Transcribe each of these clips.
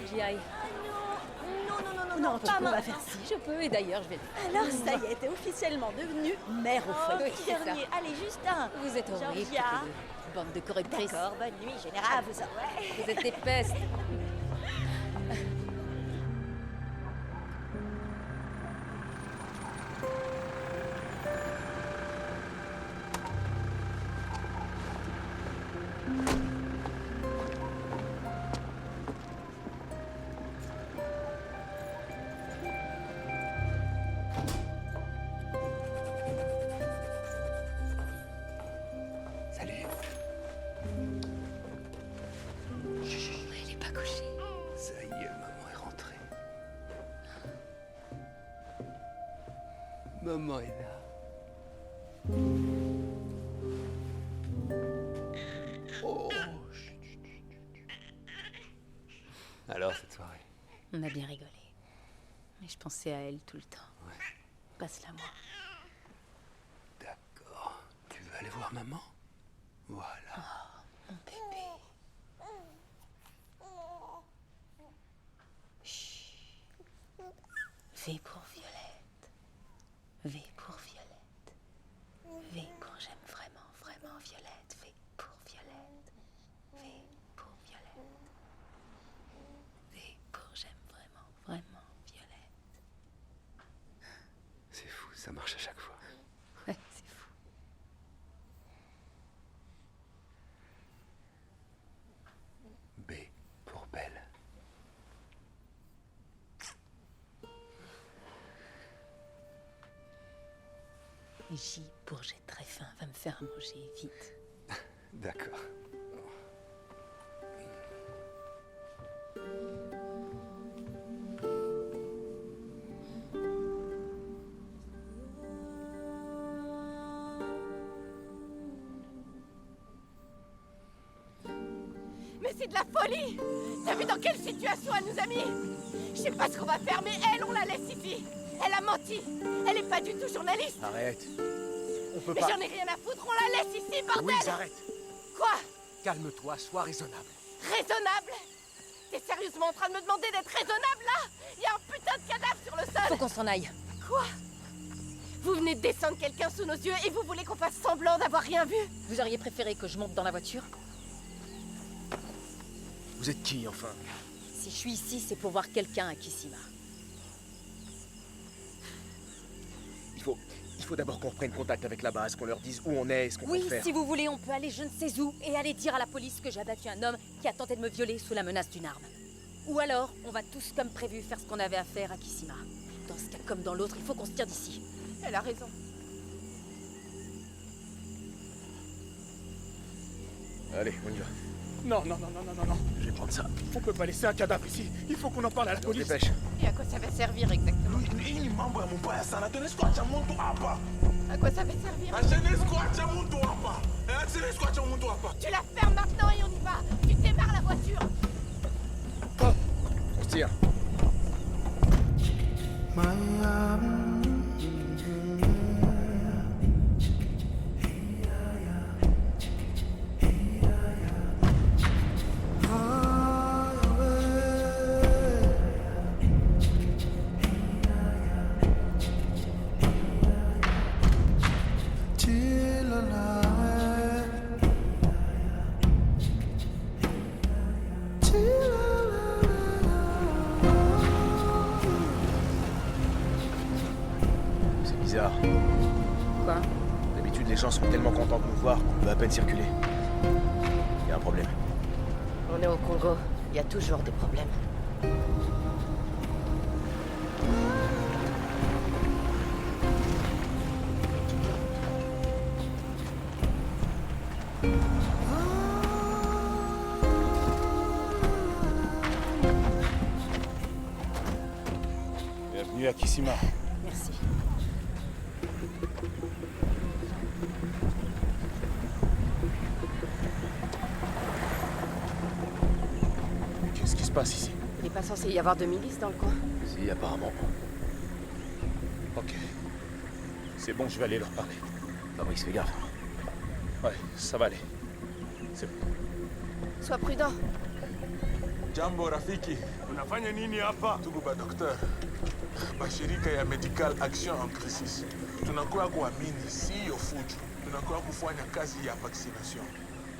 j'y aille. Non, tu pas peux pas maintenant. faire ça. Si je peux, et d'ailleurs, je vais le faire. Alors, ça y est, t'es officiellement devenue mère au foyer. Oui, c'est ça. Dernier. Allez, Justin. Vous êtes horribles, toutes les Georgia. deux. Bande de correctrices. D'accord, bonne nuit, général. Vous ouais. Vous êtes des pestes. Salut. Il est pas couché. Ça y est, maman est rentrée. Maman est là. Oh, chut, chut, chut. Alors, cette soirée? On a bien rigolé. Mais je pensais à elle tout le temps. Ouais. Passe-la moi. D'accord. Tu veux aller voir maman? Voilà. Mon bébé. Chut. V pour Violette. V pour Violette. V pour j'aime vraiment, vraiment Violette. V pour Violette. V pour Violette. V pour j'aime vraiment, vraiment Violette. C'est fou, ça marche à chaque fois. Ouais, c'est fou. B pour Belle. J pour j'ai très faim, va me faire à manger, vite. D'accord. Mais c'est de la folie! T'as vu dans quelle situation elle nous a mis? Je sais pas ce qu'on va faire, mais elle, on la laisse ici! Elle a menti! Elle est pas du tout journaliste! Arrête. On peut Mais pas... j'en ai rien à foutre, on la laisse ici, bordel! Louise, arrête. Quoi? Calme-toi, sois raisonnable. Raisonnable? T'es sérieusement en train de me demander d'être raisonnable, là? Il y a un putain de cadavre sur le sol! Faut qu'on s'en aille. Quoi? Vous venez de descendre quelqu'un sous nos yeux et vous voulez qu'on fasse semblant d'avoir rien vu? Vous auriez préféré que je monte dans la voiture? Vous êtes qui, enfin? Si je suis ici, c'est pour voir quelqu'un à Kissima. Il faut d'abord qu'on reprenne contact avec la base, qu'on leur dise où on est et ce qu'on Oui, peut faire. si vous voulez, on peut aller je ne sais où et aller dire à la police que j'ai abattu un homme qui a tenté de me violer sous la menace d'une arme. Ou alors, on va tous comme prévu faire ce qu'on avait à faire à Kissima. Dans ce cas comme dans l'autre, il faut qu'on se tire d'ici. Elle a raison. Allez, on y va. Non, non, non, non, non, non, non. Je vais prendre ça. On peut pas laisser un cadavre ici. Il faut qu'on en parle à la On se police. dépêche. Et à quoi ça va servir exactement? Hii mambo ya mubaya sana, tunasikwacha mtu hapa. À quoi ça va servir? Tunasikwacha mtu hapa. Tunasikwacha mtu hapa. Tu la fermes maintenant et on y va! Tu démarres la voiture! On se tire. C'est bizarre. Quoi? D'habitude, les gens sont tellement contents de nous voir qu'on peut à peine circuler. Il y a un problème. On est au Congo. Il y a toujours des problèmes. Bienvenue à Kissima. Merci. Qu'est-ce qui se passe ici? Il n'est pas censé y avoir de milices dans le coin. Si, apparemment. Ok. C'est bon, je vais aller leur parler. Fabrice, fais gaffe. Ouais, ça va aller. C'est bon. Sois prudent. Jambo rafiki. Unafanya nini hapa? Tuko ba doktor. Mashirika ya Medical Action en Crisis. Tunakuwa kuamini sio fujo. Tunakuwa kufanya kazi ya vaccination.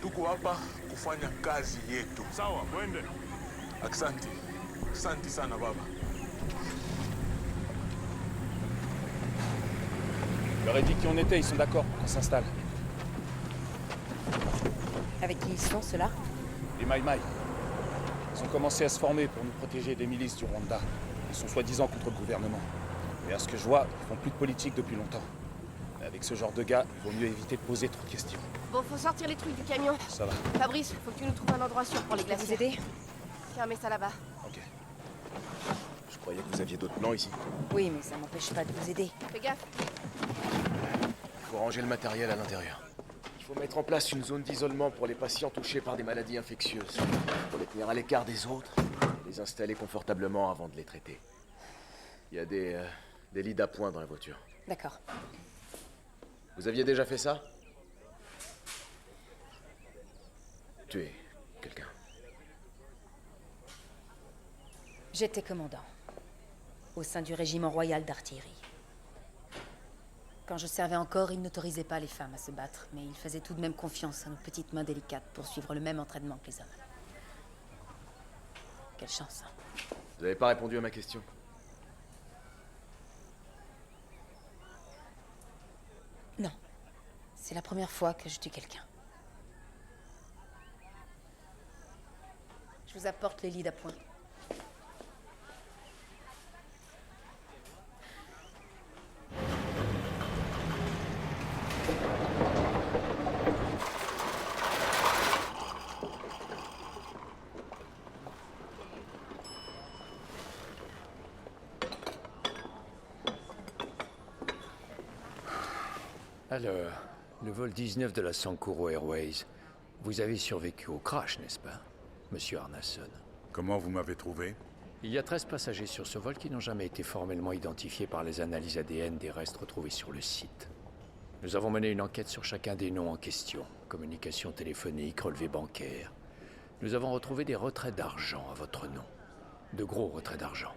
Tuko hapa kufanya kazi yetu. Sawa, mwende. Asante. Asante sana baba. Je leur ai dit qui on était, ils sont d'accord pour qu'on s'installe. Avec qui ils sont, ceux-là? Les Mai Mai. Ils ont commencé à se former pour nous protéger des milices du Rwanda. Ils sont soi-disant contre le gouvernement. Mais à ce que je vois, ils font plus de politique depuis longtemps. Mais avec ce genre de gars, il vaut mieux éviter de poser trop de questions. Bon, faut sortir les trucs du camion. Ça va. Fabrice, faut que tu nous trouves un endroit sûr pour les Je peux vous glaciers. aider? Tiens, mets ça là-bas. Ok. Je croyais que vous aviez d'autres plans ici. Oui, mais ça m'empêche pas de vous aider. Fais gaffe. Il faut ranger le matériel à l'intérieur. Il faut mettre en place une zone d'isolement pour les patients touchés par des maladies infectieuses. Pour les tenir à l'écart des autres, les installer confortablement avant de les traiter. Il y a des lits d'appoint dans la voiture. D'accord. Vous aviez déjà fait ça? Tuer quelqu'un. J'étais commandant. Au sein du régiment royal d'artillerie. Quand je servais encore, ils n'autorisaient pas les femmes à se battre, mais ils faisaient tout de même confiance à nos petites mains délicates pour suivre le même entraînement que les hommes. Quelle chance, hein. Vous n'avez pas répondu à ma question. Non. C'est la première fois que je tue quelqu'un. Je vous apporte les lits d'appoint. Alors, le vol 19 de la Sankuro Airways. Vous avez survécu au crash, n'est-ce pas, monsieur Arnason? Comment vous m'avez trouvé? Il y a 13 passagers sur ce vol qui n'ont jamais été formellement identifiés par les analyses ADN des restes retrouvés sur le site. Nous avons mené une enquête sur chacun des noms en question. Communication téléphonique, relevé bancaire. Nous avons retrouvé des retraits d'argent à votre nom. De gros retraits d'argent.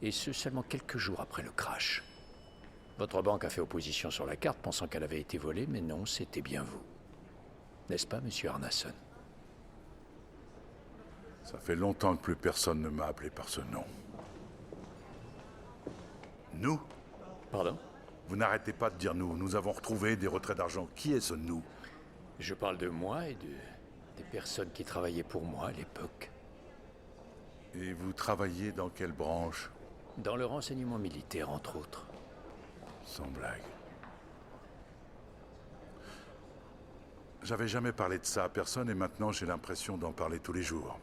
Et ce, seulement quelques jours après le crash. Votre banque a fait opposition sur la carte, pensant qu'elle avait été volée, mais non, c'était bien vous. N'est-ce pas, monsieur Arnason? Ça fait longtemps que plus personne ne m'a appelé par ce nom. Nous? Pardon? Vous n'arrêtez pas de dire nous. Nous avons retrouvé des retraits d'argent. Qui est ce nous? Je parle de moi et des personnes qui travaillaient pour moi à l'époque. Et vous travaillez dans quelle branche? Dans le renseignement militaire, entre autres. Sans blague. J'avais jamais parlé de ça à personne et maintenant j'ai l'impression d'en parler tous les jours.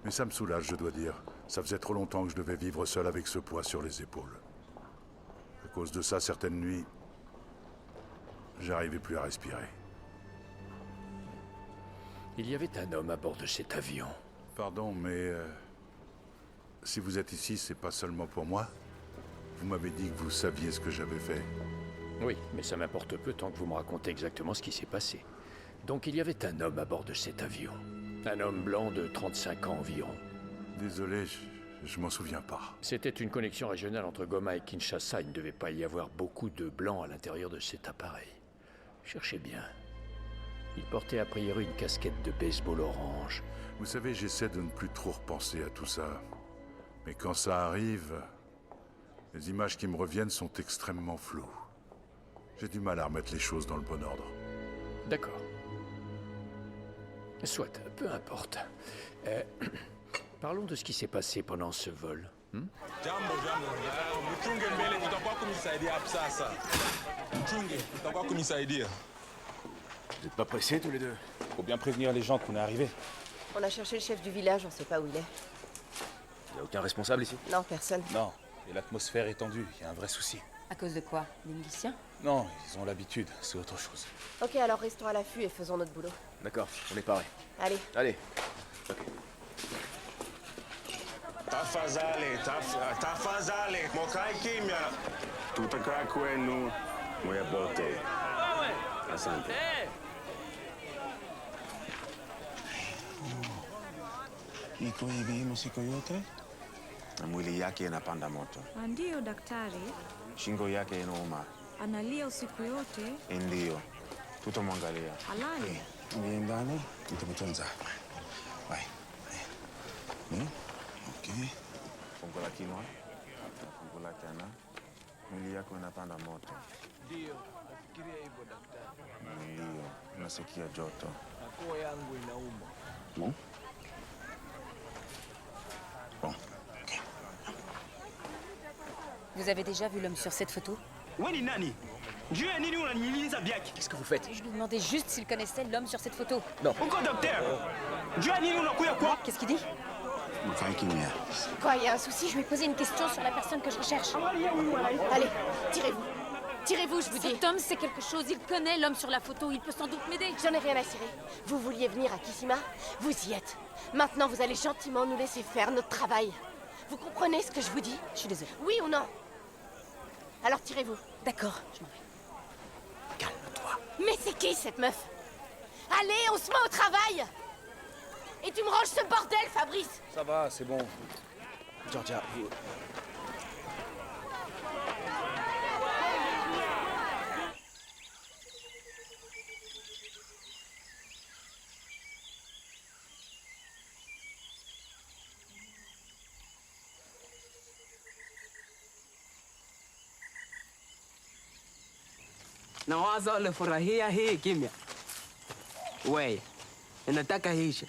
Mais ça me soulage, je dois dire. Ça faisait trop longtemps que je devais vivre seul avec ce poids sur les épaules. À cause de ça, certaines nuits, j'arrivais plus à respirer. Il y avait un homme à bord de cet avion. Pardon, mais si vous êtes ici, c'est pas seulement pour moi. Vous m'avez dit que vous saviez ce que j'avais fait. Oui, mais ça m'importe peu tant que vous me racontez exactement ce qui s'est passé. Donc il y avait un homme à bord de cet avion. Un homme blanc de 35 ans environ. Désolé, je m'en souviens pas. C'était une connexion régionale entre Goma et Kinshasa. Il ne devait pas y avoir beaucoup de blancs à l'intérieur de cet appareil. Cherchez bien. Il portait a priori une casquette de baseball orange. Vous savez, j'essaie de ne plus trop repenser à tout ça. Mais quand ça arrive, les images qui me reviennent sont extrêmement floues. J'ai du mal à remettre les choses dans le bon ordre. D'accord. Soit, peu importe. Parlons de ce qui s'est passé pendant ce vol. Jambo, mchunge mbele utakuwa kunisaidia hapo sasa. Mchunge utakuwa kunisaidia. Vous n'êtes pas pressés tous les deux? Faut bien prévenir les gens qu'on est arrivé. On a cherché le chef du village, on sait pas où il est. Il n'y a aucun responsable ici? Non, personne. Non, et l'atmosphère est tendue, il y a un vrai souci. À cause de quoi? Les miliciens? Non, ils ont l'habitude, c'est autre chose. Ok, alors restons à l'affût et faisons notre boulot. D'accord, on est paré. Allez. Allez. Tafadhali, mokae kimya. Tutakaa kwenu muyapote. Asante. iko hivi masiku yote na mwili yake inapanda moto. Ndiyo daktari. Shingo yake inauma. Analia usiku yote. Ndiyo. Tutamwangalia. Halali. Ni ndani, nitamtunza. Bye. Okay. Fungula kinywa. Fungula tena. Mwili yako inapanda moto. Ndiyo, nafikiria hivyo daktari. Ndiyo, nasikia joto. Na koo yangu inauma. Bon. Bon. Okay. Vous avez déjà vu l'homme sur cette photo? Wewe nani? Juu ya nini unaniuliza Biaki? Qu'est-ce que vous faites? Je lui demandais juste s'il connaissait l'homme sur cette photo. Non. Uko docteur? Juu ya nini unakuya kwa? Qu'est-ce qu'il dit? Mkae kimya. Quoi, il y a un souci? Je lui ai posé une question sur la personne que je recherche. Allez, tirez-vous. Tirez-vous, je vous dis. Cet homme sait quelque chose, il connaît l'homme sur la photo, il peut sans doute m'aider. J'en ai rien à cirer. Vous vouliez venir à Kissima? Vous y êtes. Maintenant, vous allez gentiment nous laisser faire notre travail. Vous comprenez ce que je vous dis? Je suis désolée. Oui ou non? Alors tirez-vous. D'accord, je m'en vais. Calme-toi. Mais c'est qui cette meuf? Allez, on se met au travail! Et tu me ranges ce bordel, Fabrice! Ça va, c'est bon. Georgia, vous... Nawaza ulifurahia hii kimya. We, inataka hisha.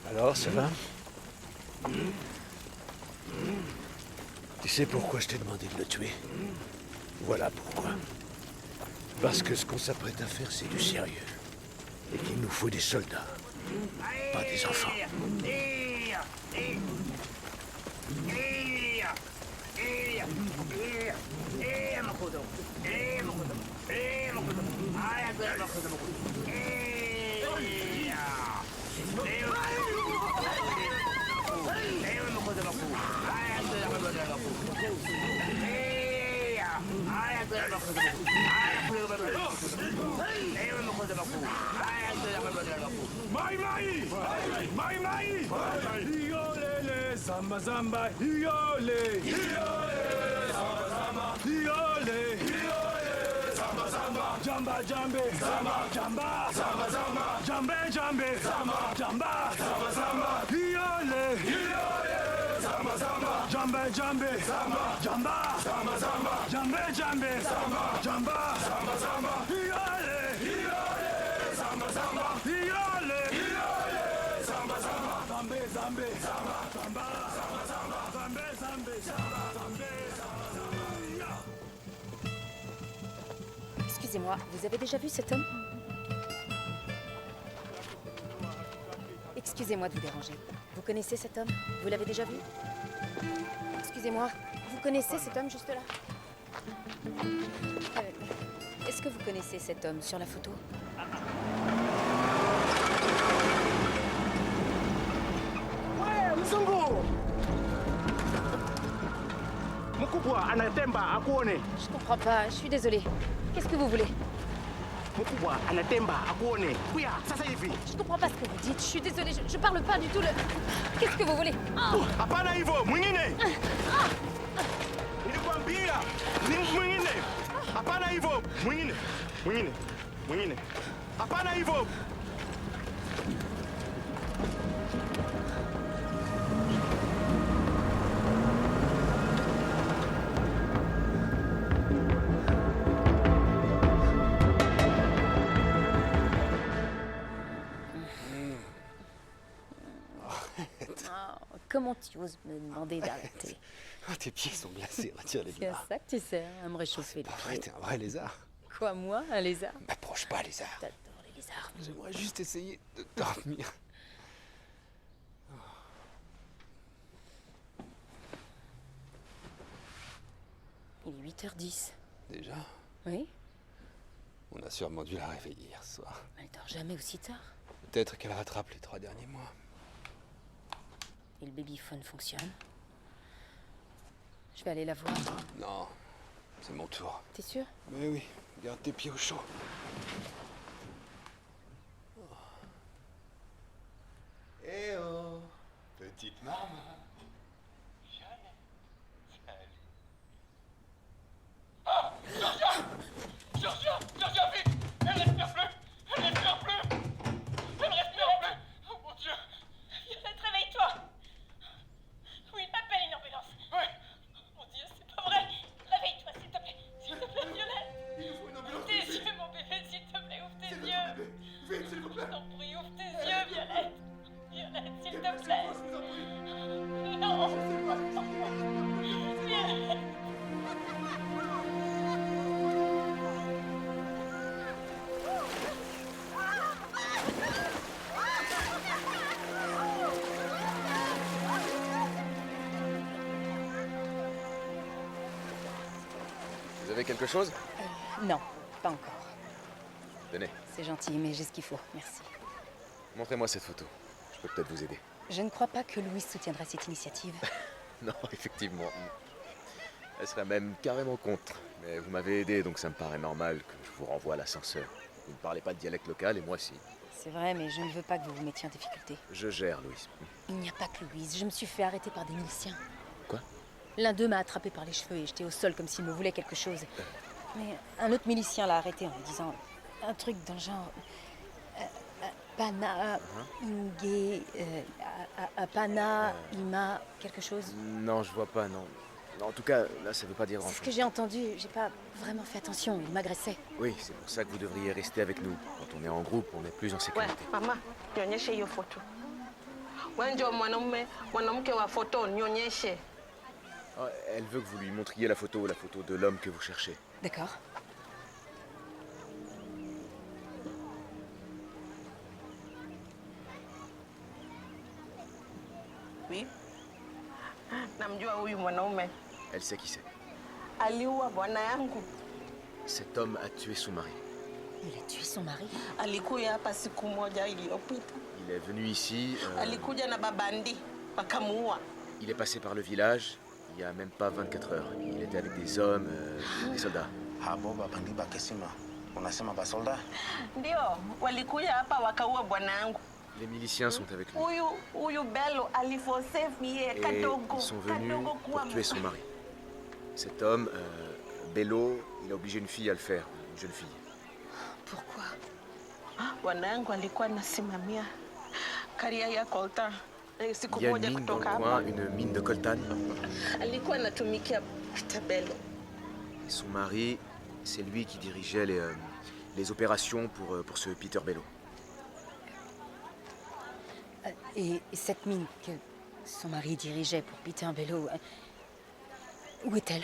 Alors, ça va? Tu sais pourquoi je t'ai demandé de le tuer? Voilà pourquoi. Parce que ce qu'on s'apprête à faire, c'est du sérieux. Et qu'il nous faut des soldats, pas des enfants. Zamba zamba, hiole, zamba zamba, hiole, zamba zamba, jamba jambe, jamba, zamba zamba, jambe jambe, jamba, zamba zamba, hiole, zamba zamba, jambe jambe, jamba, zamba zamba, jambe jambe, jamba, zamba zamba, hiole, zamba zamba, hiole, zamba zamba, zambe zambe, zamba. Excusez-moi, vous avez déjà vu cet homme? Excusez-moi de vous déranger. Vous connaissez cet homme? Vous l'avez déjà vu? Excusez-moi, vous connaissez cet homme juste là? Est-ce que vous connaissez cet homme sur la photo? Ouais, mzungu! Mkubwa anatemba akuone. Je comprends pas, je suis désolée. Qu'est-ce que vous voulez? Mkubwa anatemba akuone. Kuya, sasa hivi. Je comprends pas ce que vous dites, je suis désolée, je parle pas du tout le... Qu'est-ce que vous voulez? Hapana hivyo, mwingine. Nilikwambia, ni mwingine. Hapana hivyo, mwingine. Mwingine. Hapana hivyo. Comment tu oses me demander d'arrêter? Ah, tes pieds sont glacés, retire les C'est à bras. ça que tu sers, à me réchauffer les Ouais, pieds. t'es un vrai lézard. Quoi, moi, un lézard? M'approche pas, lézard. T'adores les lézards. J'aimerais juste essayer de dormir. Il est 8h10. Déjà? Oui? On a sûrement dû la réveiller hier soir. Elle dort jamais aussi tard. Peut-être qu'elle rattrape les 3 derniers mois. Et le babyphone fonctionne. Je vais aller la voir. Non, c'est mon tour. T'es sûr? Mais oui, garde tes pieds au chaud. Eh oh, petite marmotte. Georgia, vite! Elle respire plus! Elle respire plus! Elle respire plus! Oh mon Dieu! Violette, réveille-toi! Oui, appelle une ambulance. Oui! Mon Dieu, c'est pas vrai! Réveille-toi, s'il te plaît! S'il te plaît, Violette! Ouvre tes yeux, mon bébé, s'il te plaît, ouvre tes yeux! Vite, s'il vous plaît! Je t'en prie, ouvre tes yeux, Violette! Violette, s'il te plaît! Non! Violette! Vous avez quelque chose? Non, pas encore. Tenez, C'est gentil, mais j'ai ce qu'il faut, merci. montrez-moi cette photo. Je peux peut-être vous aider. Je ne crois pas que Louise soutiendrait cette initiative. Non, effectivement. Elle serait même carrément contre. Mais vous m'avez aidé, donc ça me paraît normal que je vous renvoie à l'ascenseur. Vous ne parlez pas le dialecte local et moi si. C'est vrai, mais je ne veux pas que vous vous mettiez en difficulté. Je gère, Louise. Il n'y a pas que Louise. Je me suis fait arrêter par des miliciens. Quoi? L'un d'eux m'a attrapé par les cheveux et jeté au sol comme s'il me voulait quelque chose. Mais un autre milicien l'a arrêté en lui disant un truc dans le genre... Pana, Inge, Apana, Ima, quelque chose. Non, je vois pas, non. En tout cas, là, ça veut pas dire C'est ce grand-chose. que j'ai entendu. J'ai pas vraiment fait attention. Il m'agressait. Oui, c'est pour ça que vous devriez rester avec nous. Quand on est en groupe, on est plus en We, sécurité. mama, nionyeshe hiyo foto. Wewe ndio mwanamke wa foto, nionyeshe. Ah, elle veut que vous lui montriez la photo de l'homme que vous cherchez. D'accord. Oui. Namjua huyu mwanaume. Elle sait qui c'est. Aliua bwana yangu. Cet homme a tué son mari. Il a tué son mari? Alikuja hapa siku moja iliyopita. Il est venu ici. Alikuja na babandi, wakamuua. Il est passé par le village il y a même pas 24 heures. Il était avec des hommes, des soldats. Habo babandi bakesima. Unasema basolda? Ndio, walikuja hapa wakaua bwana yangu. Les miliciens sont avec lui. Huyu Bello alifose vie Et kadogo. ils sont venus pour tuer son mari. Cet homme, Bello, il a obligé une fille à le faire, une jeune fille. Pourquoi? Bwana yangu alikuwa anasimamia karia ya coltan. Siku Il y a une moja mine dans le kutoka coin, hapa. une mine de coltan. Alikuwa anatumikia Bello. Et son mari, c'est lui qui dirigeait les opérations pour ce Peter Bello. Et cette mine que son mari dirigeait pour Peter Bello, où est-elle?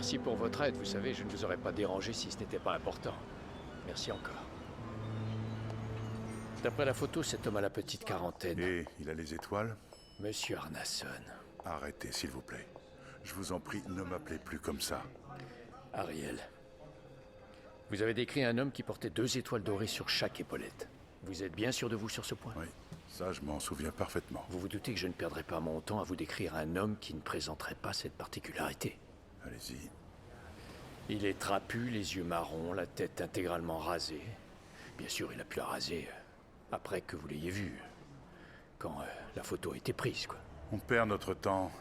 Merci pour votre aide. Vous savez, je ne vous aurais pas dérangé si ce n'était pas important. Merci encore. D'après la photo, cet homme a la petite quarantaine. Et il a les étoiles? Monsieur Arnason. Arrêtez, s'il vous plaît. Je vous en prie, ne m'appelez plus comme ça. Ariel. Vous avez décrit un homme qui portait 2 étoiles dorées sur chaque épaulette. Vous êtes bien sûr de vous sur ce point? Oui, ça je m'en souviens parfaitement. Vous vous doutez que je ne perdrai pas mon temps à vous décrire un homme qui ne présenterait pas cette particularité? Allez-y. Il est trapu, les yeux marrons, la tête intégralement rasée. Bien sûr, il a pu la raser après que vous l'ayez vu. Quand la photo a été prise, quoi. On perd notre temps.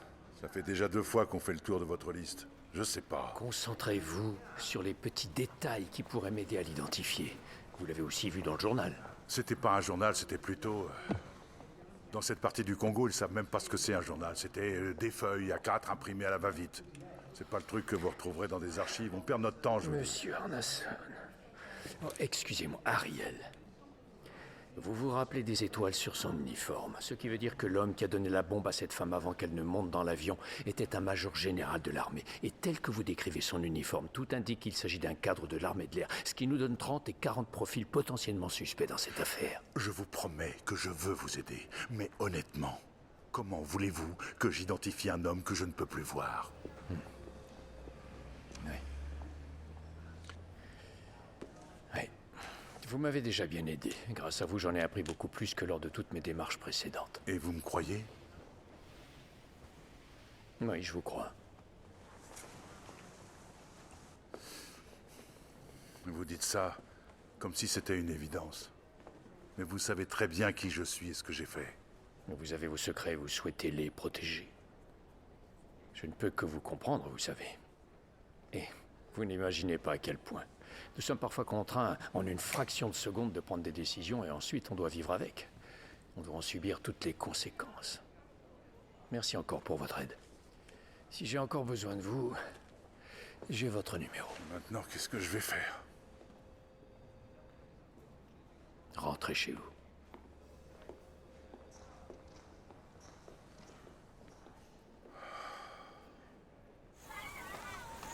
Ça fait déjà 2 fois qu'on fait le tour de votre liste. Je sais pas. Concentrez-vous sur les petits détails qui pourraient m'aider à l'identifier. Vous l'avez aussi vu dans le journal. C'était pas un journal, c'était plutôt... Dans cette partie du Congo, ils savent même pas ce que c'est un journal. C'était des feuilles A4 imprimées à la va-vite. C'est pas le truc que vous retrouverez dans des archives. On perd notre temps, je vous dis. Monsieur Arnason. Oh, excusez-moi, Ariel. Vous vous rappelez des étoiles sur son uniforme, ce qui veut dire que l'homme qui a donné la bombe à cette femme avant qu'elle ne monte dans l'avion était un major général de l'armée. Et tel que vous décrivez son uniforme, tout indique qu'il s'agit d'un cadre de l'armée de l'air, ce qui nous donne 30 et 40 profils potentiellement suspects dans cette affaire. Je vous promets que je veux vous aider, mais honnêtement, comment voulez-vous que j'identifie un homme que je ne peux plus voir? Vous m'avez déjà bien aidé. Grâce à vous, j'en ai appris beaucoup plus que lors de toutes mes démarches précédentes. Et vous me croyez? Oui, je vous crois. Vous dites ça comme si c'était une évidence. Mais vous savez très bien qui je suis et ce que j'ai fait. Vous avez vos secrets et vous souhaitez les protéger. Je ne peux que vous comprendre, vous savez. Et vous n'imaginez pas à quel point. Nous sommes parfois contraints, en une fraction de seconde, de prendre des décisions et ensuite on doit vivre avec. On doit en subir toutes les conséquences. Merci encore pour votre aide. Si j'ai encore besoin de vous, j'ai votre numéro. Maintenant, qu'est-ce que je vais faire? Rentrez chez vous.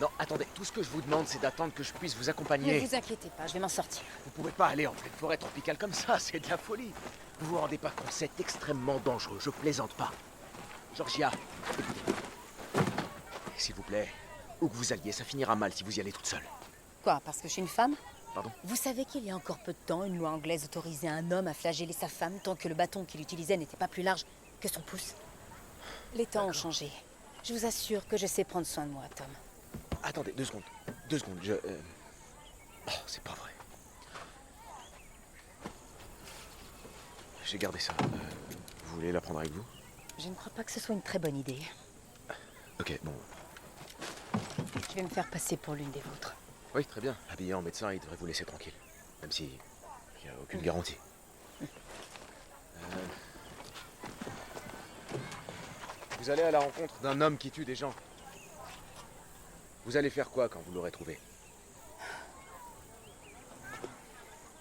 Non, attendez, tout ce que je vous demande, c'est d'attendre que je puisse vous accompagner. Ne vous inquiétez pas, je vais m'en sortir. Vous pouvez pas aller en pleine forêt tropicale comme ça, c'est de la folie. Vous vous rendez pas compte, c'est extrêmement dangereux, je plaisante pas. Georgia, écoutez. S'il vous plaît, où que vous alliez, ça finira mal si vous y allez toute seule. Quoi, parce que je suis une femme? Pardon? Vous savez qu'il y a encore peu de temps, une loi anglaise autorisait un homme à flageller sa femme tant que le bâton qu'il utilisait n'était pas plus large que son pouce. Les temps ont changé. Je vous assure que je sais prendre soin de moi, Tom. Attendez, 2 secondes. 2 secondes, Oh, c'est pas vrai. J'ai gardé ça. Vous voulez la prendre avec vous? Je ne crois pas que ce soit une très bonne idée. Ok, bon. Je vais me faire passer pour l'une des vôtres. Oui, très bien. Habillé en médecin, il devrait vous laisser tranquille. Même si il n'y a aucune garantie. Vous allez à la rencontre d'un homme qui tue des gens. Vous allez faire quoi quand vous l'aurez trouvé?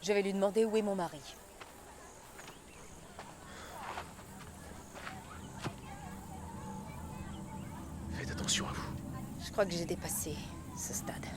Je vais lui demander où est mon mari. Faites attention à vous. Je crois que j'ai dépassé ce stade.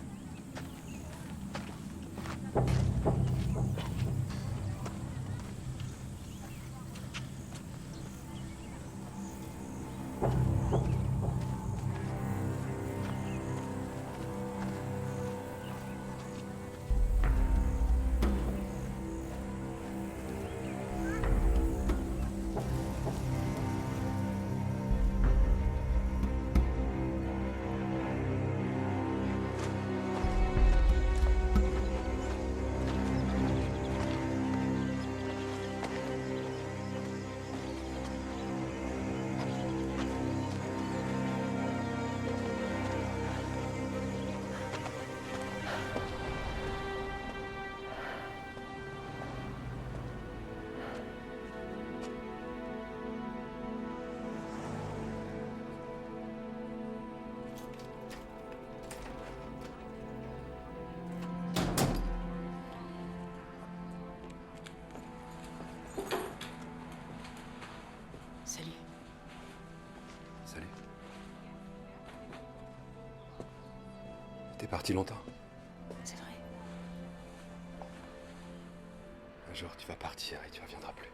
T'es parti longtemps. C'est vrai. Un jour, tu vas partir et tu reviendras plus.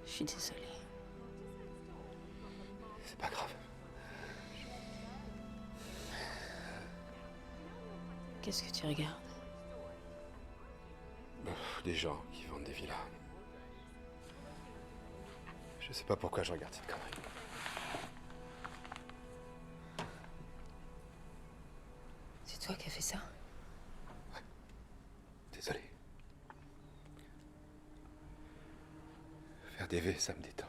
Je suis désolée. C'est pas grave. Qu'est-ce que tu regardes? Des gens qui vendent des villas. Je sais pas pourquoi je regarde cette connerie. C'est toi qui as fait ça? Désolé. Faire des V, ça me détend.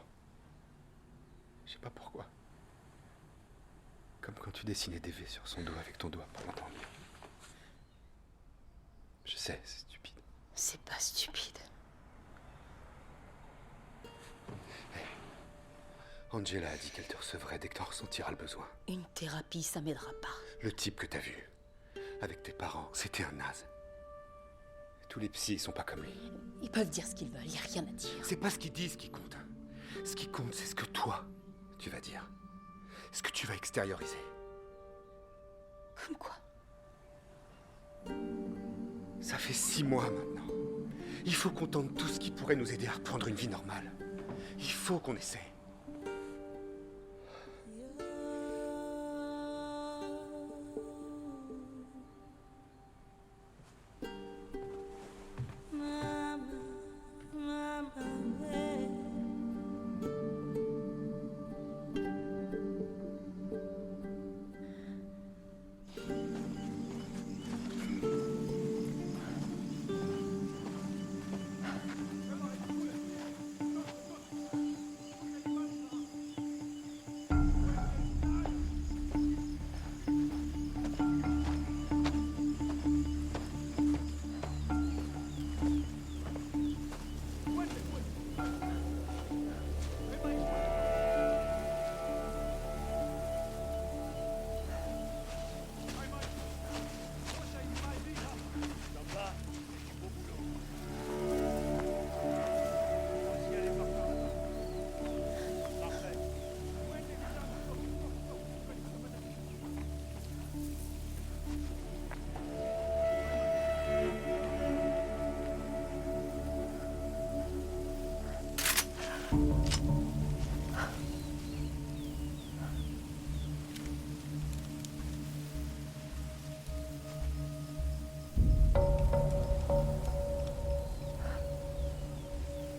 Je sais pas pourquoi. Comme quand tu dessinais des V sur son dos avec ton doigt pour l'entendre. Je sais, c'est stupide. C'est pas stupide. Angela a dit qu'elle te recevrait dès que t'en ressentiras le besoin. Une thérapie, ça m'aidera pas. Le type que t'as vu, avec tes parents, c'était un naze. Tous les psys, ils sont pas comme lui. Ils peuvent dire ce qu'ils veulent, y a rien à dire. C'est pas ce qu'ils disent qui compte. Ce qui compte, c'est ce que toi, tu vas dire. Ce que tu vas extérioriser. Comme quoi? Ça fait 6 mois maintenant. Il faut qu'on tente tout ce qui pourrait nous aider à reprendre une vie normale. Il faut qu'on essaie.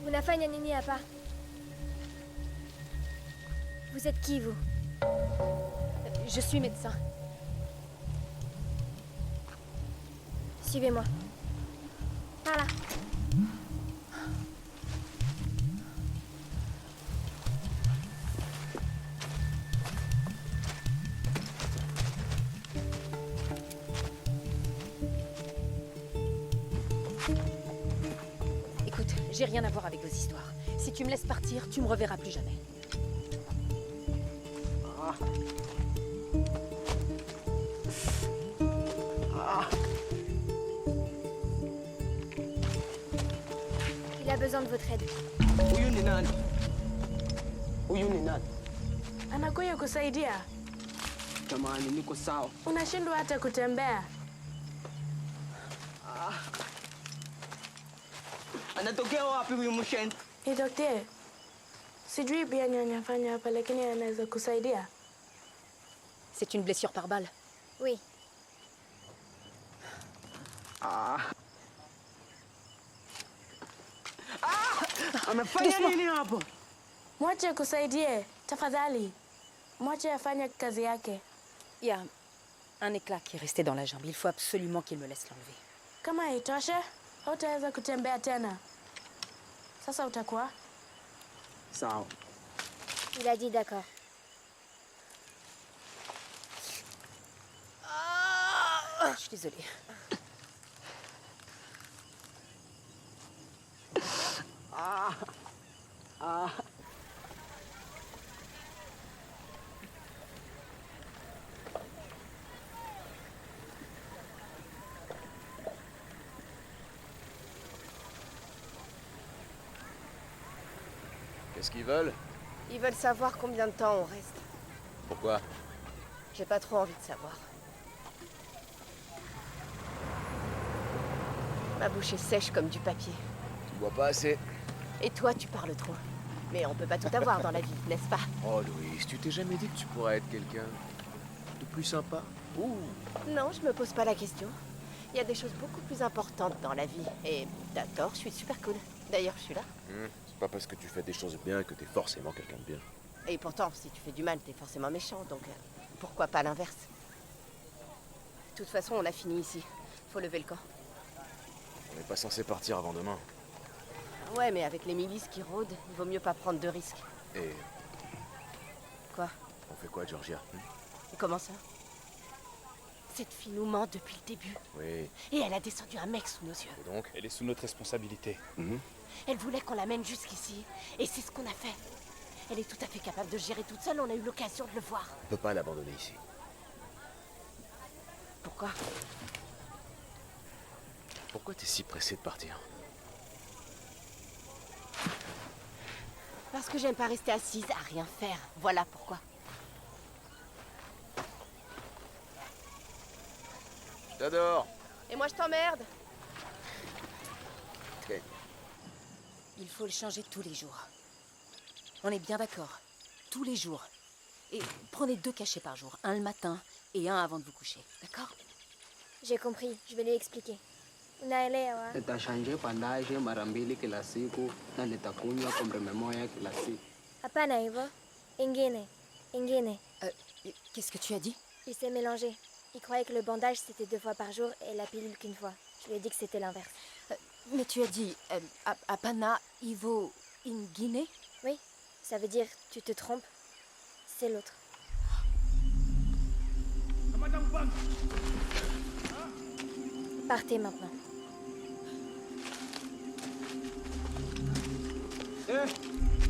Unafanya nini hapa? Vous êtes qui, vous? Je suis médecin. Suivez-moi. Par là. Écoute, j'ai rien à voir avec vos histoires. Si tu me laisses partir, tu me reverras plus jamais. Il a besoin de votre aide. Huyu ni nani? Huyu ni nani? Anakuja kusaidia. Jamani, niko sawa. Unashindwa hata kutembea. Anatokea wapi huyu mshen? Ni daktari. Sijui pia nini anafanya hapa, lakini anaweza kusaidia. C'est une blessure par balle. Oui. Amefanya nini hapo? Mwache kusaidie, tafadhali. Mwache afanye kazi yake. Il y a un éclat qui est resté dans la jambe. Il faut absolument qu'il me laisse l'enlever. Kama haitoshe, hautaweza kutembea tena. Sasa utakuwa? Sawa. Il a dit d'accord. Je suis désolée. Qu'est-ce qu'ils veulent? Ils veulent savoir combien de temps on reste. Pourquoi? J'ai pas trop envie de savoir. Ma bouche est sèche comme du papier. Tu bois pas assez. Et toi, tu parles trop. Mais on peut pas tout avoir dans la vie, n'est-ce pas? Oh Louise, tu t'es jamais dit que tu pourrais être quelqu'un de plus sympa? Ouh. Non, je me pose pas la question. Il y a des choses beaucoup plus importantes dans la vie. Et t'as tort, je suis super cool. D'ailleurs, je suis là. C'est pas parce que tu fais des choses bien que t'es forcément quelqu'un de bien. Et pourtant, si tu fais du mal, t'es forcément méchant, donc pourquoi pas l'inverse? De toute façon, on a fini ici. Faut lever le camp. On n'est pas censé partir avant demain. Ouais, mais avec les milices qui rôdent, il vaut mieux pas prendre de risques. Et Quoi? on fait quoi, Georgia? Et comment ça? Cette fille nous ment depuis le début. Oui. Et elle a descendu un mec sous nos yeux. Et donc? Elle est sous notre responsabilité. Elle voulait qu'on l'amène jusqu'ici. Et c'est ce qu'on a fait. Elle est tout à fait capable de gérer toute seule, on a eu l'occasion de le voir. On peut pas l'abandonner ici. Pourquoi? Pourquoi t'es si pressé de partir? Parce que j'aime pas rester assise à rien faire. Voilà pourquoi. J'adore. Et moi je t'emmerde. Ok. Il faut le changer tous les jours. On est bien d'accord. Tous les jours. Et prenez 2 cachets par jour. Un le matin et un avant de vous coucher. D'accord? J'ai compris, je vais lui expliquer. Unaelewa? Nitashanje pandaje mara mbili kila siku na nitakunywa kombe moja kila siku. Hapana hivyo. Ingine. Ingine. Qu'est-ce que tu as dit? Il s'est mélangé. Il croyait que le bandage c'était 2 fois par jour et la pilule qu'une fois. Je lui ai dit que c'était l'inverse. Mais tu as dit Apana Ivo in Guinée? Oui, ça veut dire tu te trompes. C'est l'autre. Partez maintenant.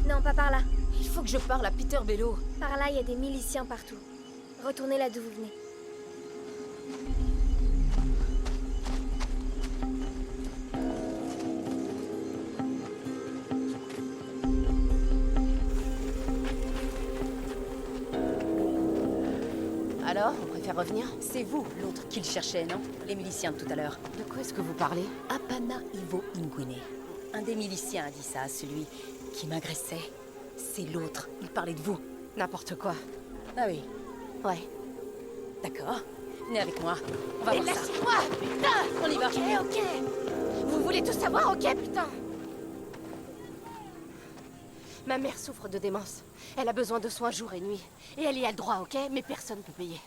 Non, pas par là. Il faut que je parle à Peter Bello. Par là, il y a des miliciens partout. Retournez là d'où vous venez. Alors, on préfère revenir? C'est vous, l'autre qu'il cherchait, non? Les miliciens de tout à l'heure. De quoi est-ce que vous parlez? Apana Ivo Nguine. Un des miliciens a dit ça à celui qui m'agressait. C'est l'autre. Il parlait de vous. N'importe quoi. Ah oui. Ouais. D'accord. Venez avec moi. On va Mais voir ça. laisse-moi, putain! On y va. Ok. Vous voulez tout savoir, ok, putain? Ma mère souffre de démence. Elle a besoin de soins jour et nuit. Et elle y a le droit, ok? Mais personne ne peut payer.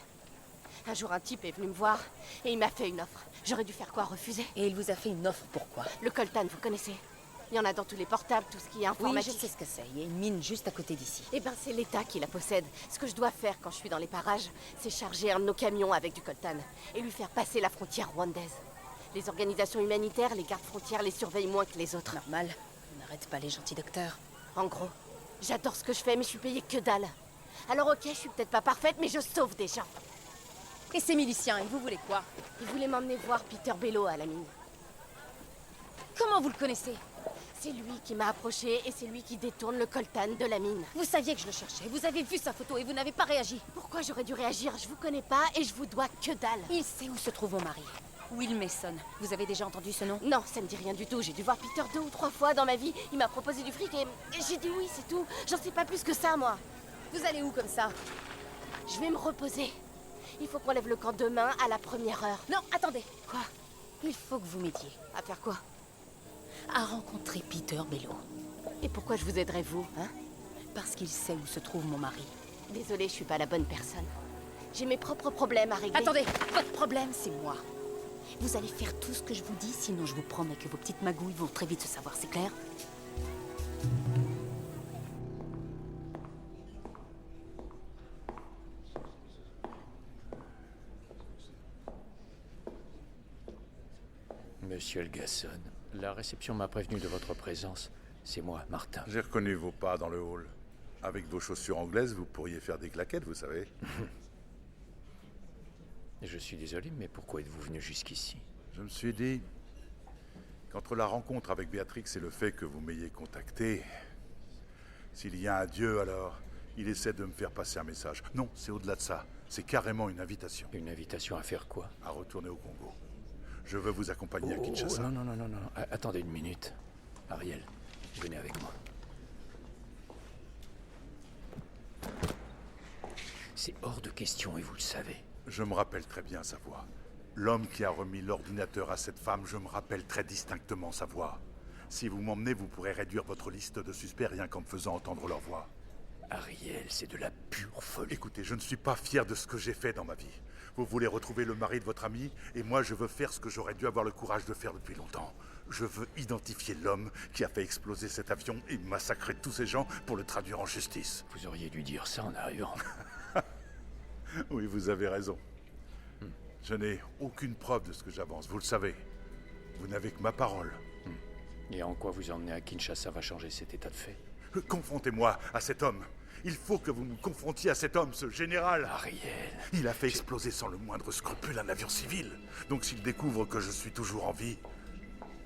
Un jour, un type est venu me voir et il m'a fait une offre. J'aurais dû faire quoi? Refuser? Et il vous a fait une offre pourquoi? Le coltan, vous connaissez? Il y en a dans tous les portables, tout ce qui est Oui, informatique. je sais ce que c'est. Il y a une mine juste à côté d'ici. Eh ben, c'est l'État qui la possède. Ce que je dois faire quand je suis dans les parages, c'est charger un de nos camions avec du coltan et lui faire passer la frontière rwandaise. Les organisations humanitaires, les gardes frontières les surveillent moins que les autres. Normal. On n'arrête pas les gentils docteurs. En gros, j'adore ce que je fais, mais je suis payée que dalle. Alors ok, je suis peut-être pas parfaite, mais je sauve des gens. Et ces miliciens, ils vous voulaient quoi? Ils voulaient m'emmener voir Peter Bello à la mine. Comment vous le connaissez? C'est lui qui m'a approché et c'est lui qui détourne le coltan de la mine. Vous saviez que je le cherchais, vous avez vu sa photo et vous n'avez pas réagi. Pourquoi j'aurais dû réagir? Je vous connais pas et je vous dois que dalle. Il sait où se trouve mon mari. Will Mason. Vous avez déjà entendu ce nom? Non, ça me dit rien du tout. J'ai dû voir Peter 2 ou 3 fois dans ma vie. Il m'a proposé du fric et j'ai dit oui, c'est tout. J'en sais pas plus que ça, moi. Vous allez où comme ça? Je vais me reposer. Il faut qu'on lève le camp demain à la 1re heure. Non, attendez. Quoi? Il faut que vous m'aidiez. À faire quoi? À rencontrer Peter Bello. Et pourquoi je vous aiderais, vous, hein? Parce qu'il sait où se trouve mon mari. Désolée, je suis pas la bonne personne. J'ai mes propres problèmes à régler. Attendez, votre problème, c'est moi. Vous allez faire tout ce que je vous dis, sinon je vous promets que vos petites magouilles vont très vite se savoir, c'est clair? Monsieur Elgasson, la réception m'a prévenu de votre présence. C'est moi, Martin. J'ai reconnu vos pas dans le hall. Avec vos chaussures anglaises, vous pourriez faire des claquettes, vous savez. Je suis désolé, mais pourquoi êtes-vous venu jusqu'ici? Je me suis dit qu'entre la rencontre avec Béatrix et le fait que vous m'ayez contacté, s'il y a un Dieu, alors Il essaie de me faire passer un message. Non, c'est au-delà de ça. C'est carrément une invitation. Une invitation à faire quoi? À retourner au Congo. Je veux vous accompagner à Kinshasa. Non. Attendez une minute. Ariel, venez avec moi. C'est hors de question et vous le savez. Je me rappelle très bien sa voix. L'homme qui a remis l'ordinateur à cette femme, je me rappelle très distinctement sa voix. Si vous m'emmenez, vous pourrez réduire votre liste de suspects rien qu'en me faisant entendre leur voix. Ariel, c'est de la pure folie. Écoutez, je ne suis pas fier de ce que j'ai fait dans ma vie. Vous voulez retrouver le mari de votre ami, et moi je veux faire ce que j'aurais dû avoir le courage de faire depuis longtemps. Je veux identifier l'homme qui a fait exploser cet avion et massacrer tous ces gens pour le traduire en justice. Vous auriez dû dire ça en arrivant. Oui, vous avez raison. Je n'ai aucune preuve de ce que j'avance, vous le savez. Vous n'avez que ma parole. Et en quoi vous emmener à Kinshasa va changer cet état de fait? Confrontez-moi à cet homme. Il faut que vous me confrontiez à cet homme, ce général. Ariel. Il a fait exploser sans le moindre scrupule un avion civil. Donc s'il découvre que je suis toujours en vie,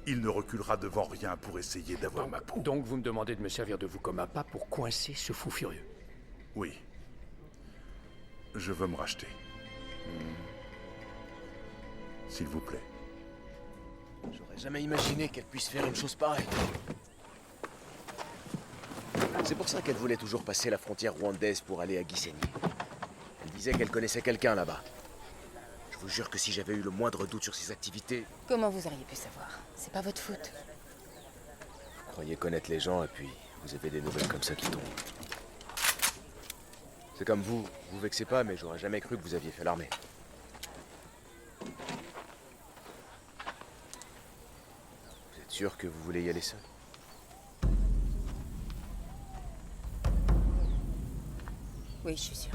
il ne reculera devant rien pour essayer d'avoir ma peau. Donc vous me demandez de me servir de vous comme appât pour coincer ce fou furieux? Oui. Je veux me racheter. S'il vous plaît. J'aurais jamais imaginé qu'elle puisse faire une chose pareille. C'est pour ça qu'elle voulait toujours passer la frontière rwandaise pour aller à Gisenyi. Elle disait qu'elle connaissait quelqu'un là-bas. Je vous jure que si j'avais eu le moindre doute sur ses activités... Comment vous auriez pu savoir? C'est pas votre faute. Vous croyez connaître les gens et puis vous avez des nouvelles comme ça qui tombent. C'est comme vous vexez pas, mais j'aurais jamais cru que vous aviez fait l'armée. Vous êtes sûr que vous voulez y aller seul? Oui, je suis sûre.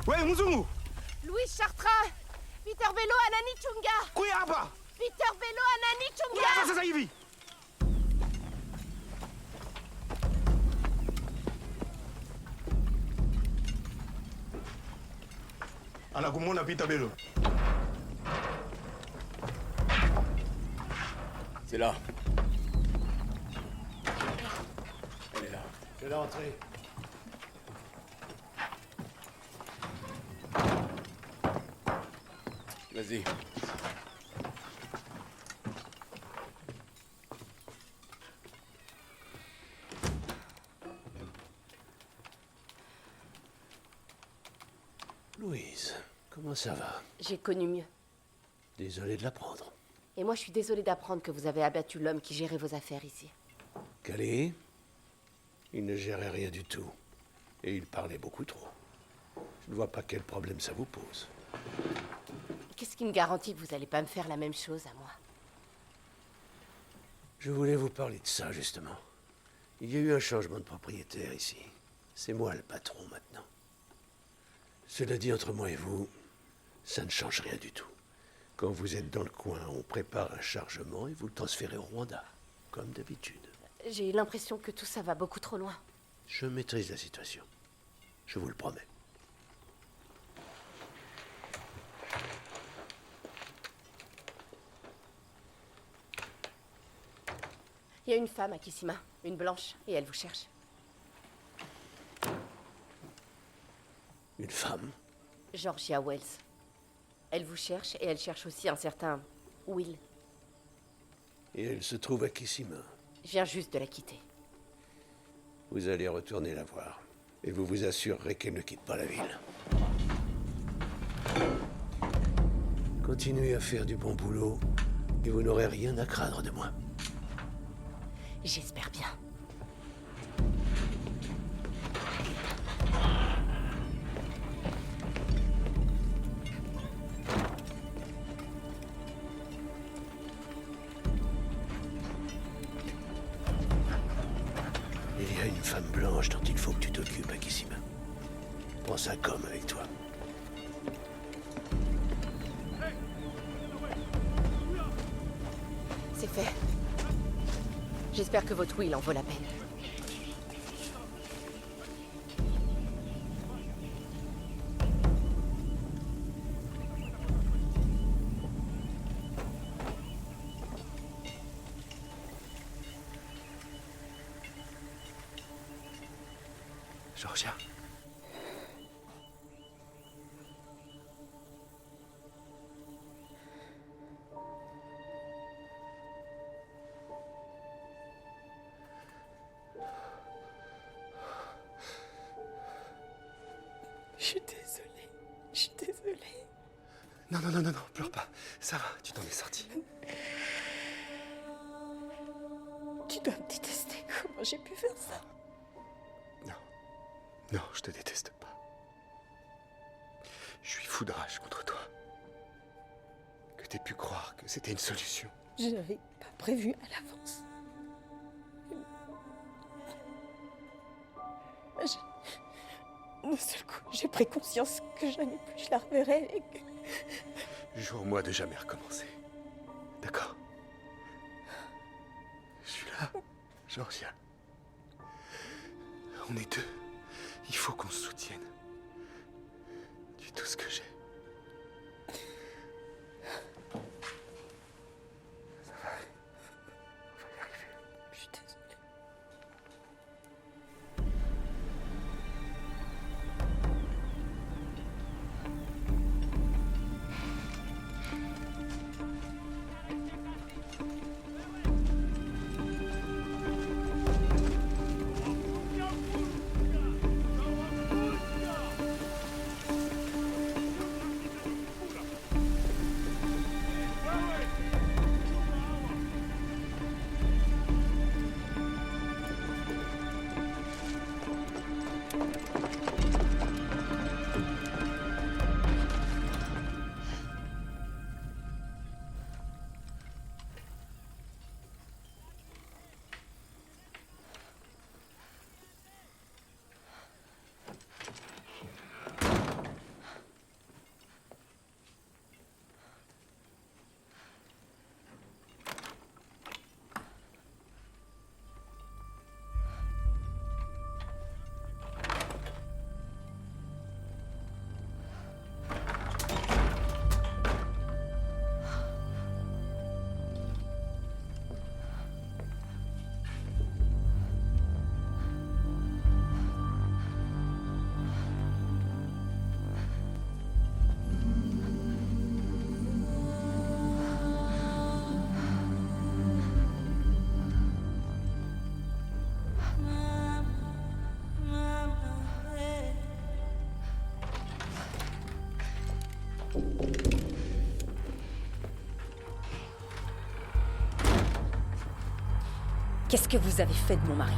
Ouais, Muzungu! Louis Chartrain! Peter Bello, Anani Chunga! Kuya hapa! Peter Bello, Anani Chunga! Kuya hapa sasa hivi! Anakumwona Peter Bello. C'est là. Elle est là. Fais-la entrer. Vas-y. Louise, comment ça va? J'ai connu mieux. Désolé de l'apprendre. Et moi, je suis désolée d'apprendre que vous avez abattu l'homme qui gérait vos affaires ici. Calais, il ne gérait rien du tout. Et il parlait beaucoup trop. Je ne vois pas quel problème ça vous pose. Qu'est-ce qui me garantit que vous n'allez pas me faire la même chose à moi? Je voulais vous parler de ça, justement. Il y a eu un changement de propriétaire ici. C'est moi le patron maintenant. Cela dit, entre moi et vous, ça ne change rien du tout. Quand vous êtes dans le coin, on prépare un chargement et vous le transférez au Rwanda, comme d'habitude. J'ai l'impression que tout ça va beaucoup trop loin. Je maîtrise la situation. Je vous le promets. Il y a une femme à Kissima, une blanche, et elle vous cherche. Une femme? Georgia Wells. Elle vous cherche et elle cherche aussi un certain Will. Et elle se trouve à Kissima. Je viens juste de la quitter. Vous allez retourner la voir. Et vous vous assurerez qu'elle ne quitte pas la ville. Continuez à faire du bon boulot et vous n'aurez rien à craindre de moi. J'espère bien. Prends ça comme avec toi. C'est fait. J'espère que votre will en vaut la peine. Georgia. Je suis désolée. Je suis désolée. Non, non, non, non, non, pleure pas. Ça va, tu t'en es sorti. Tu dois me détester. Comment j'ai pu faire ça? Non, je te déteste pas. Je suis fou de rage contre toi. Que t'aies pu croire que c'était une solution. Je n'avais pas prévu à l'avance. D'un seul coup, j'ai pris conscience que jamais plus je la reverrai et que... Jure-moi de jamais recommencer. D'accord? Je suis là, Georgia. On est deux. Il faut qu'on se soutienne. Tu es tout ce que j'ai. Ça va. On va y arriver. Je suis désolée. Qu'est-ce que vous avez fait de mon mari?